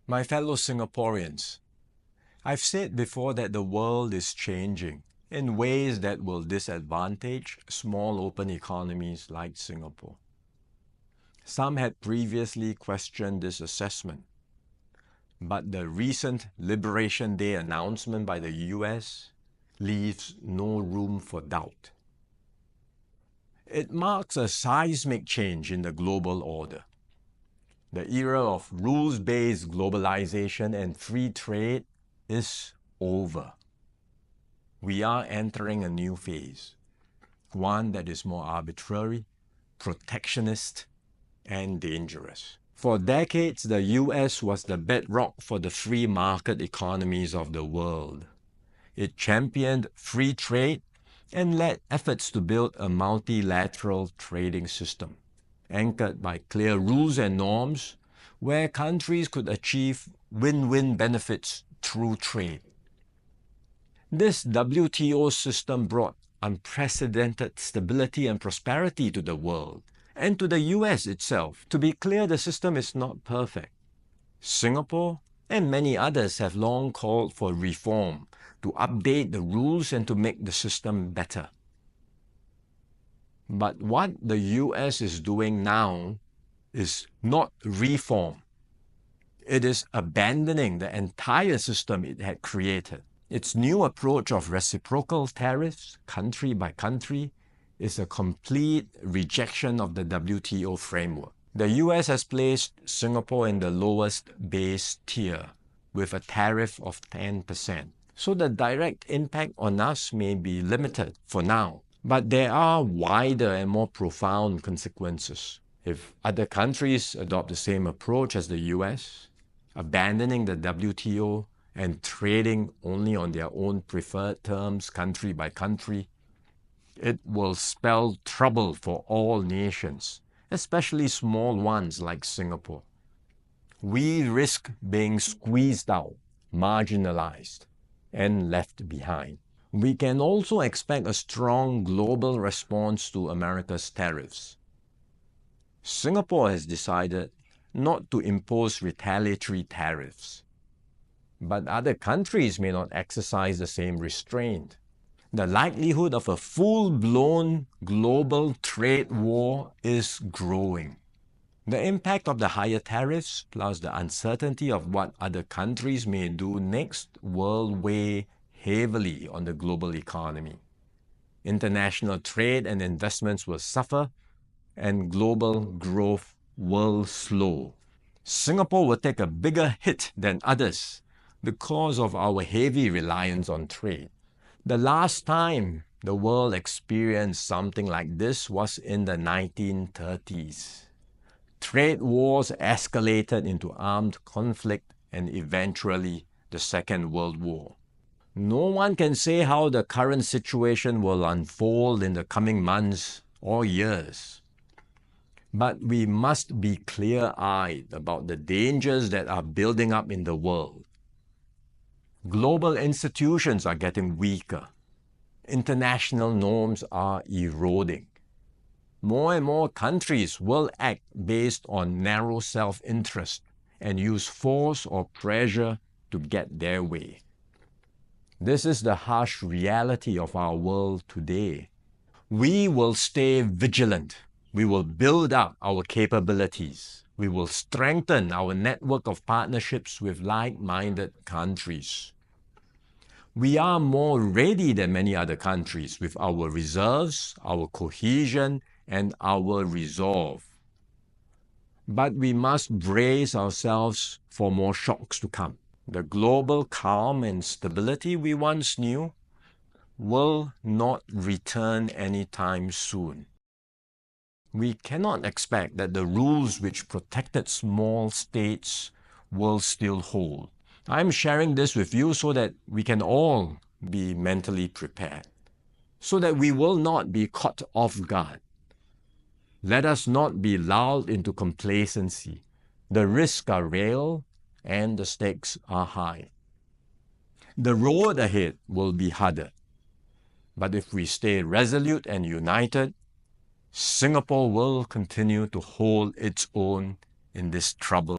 My fellow Singaporeans, I've said before that the world is changing in ways that will disadvantage small open economies like Singapore. Some had previously questioned this assessment, but the recent Liberation Day announcement by the US leaves no room for doubt. It marks a seismic change in the global order. The era of rules-based globalization and free trade is over. We are entering a new phase, one that is more arbitrary, protectionist, and dangerous. For decades, the US was the bedrock for the free market economies of the world. It championed free trade and led efforts to build a multilateral trading system, anchored by clear rules and norms, where countries could achieve win-win benefits through trade. This WTO system brought unprecedented stability and prosperity to the world, and to the US itself. To be clear, the system is not perfect. Singapore and many others have long called for reform, to update the rules and to make the system better. But what the US is doing now is not reform. It is abandoning the entire system it had created. Its new approach of reciprocal tariffs, country by country, is a complete rejection of the WTO framework. The US has placed Singapore in the lowest base tier with a tariff of 10%. So the direct impact on us may be limited for now, but there are wider and more profound consequences. If other countries adopt the same approach as the US, abandoning the WTO and trading only on their own preferred terms, country by country, it will spell trouble for all nations, especially small ones like Singapore. We risk being squeezed out, marginalized, and left behind. We can also expect a strong global response to America's tariffs. Singapore has decided not to impose retaliatory tariffs, but other countries may not exercise the same restraint. The likelihood of a full-blown global trade war is growing. The impact of the higher tariffs, plus the uncertainty of what other countries may do next, will weigh heavily on the global economy. International trade and investments will suffer, and global growth will slow. Singapore will take a bigger hit than others because of our heavy reliance on trade. The last time the world experienced something like this was in the 1930s. Trade wars escalated into armed conflict and eventually the Second World War. No one can say how the current situation will unfold in the coming months or years. But we must be clear-eyed about the dangers that are building up in the world. Global institutions are getting weaker. International norms are eroding. More and more countries will act based on narrow self-interest and use force or pressure to get their way. This is the harsh reality of our world today. We will stay vigilant. We will build up our capabilities. We will strengthen our network of partnerships with like-minded countries. We are more ready than many other countries with our reserves, our cohesion, and our resolve. But we must brace ourselves for more shocks to come. The global calm and stability we once knew will not return anytime soon. We cannot expect that the rules which protected small states will still hold. I'm sharing this with you so that we can all be mentally prepared, so that we will not be caught off guard. Let us not be lulled into complacency. The risks are real and the stakes are high. The road ahead will be harder, but if we stay resolute and united, Singapore will continue to hold its own in this troubled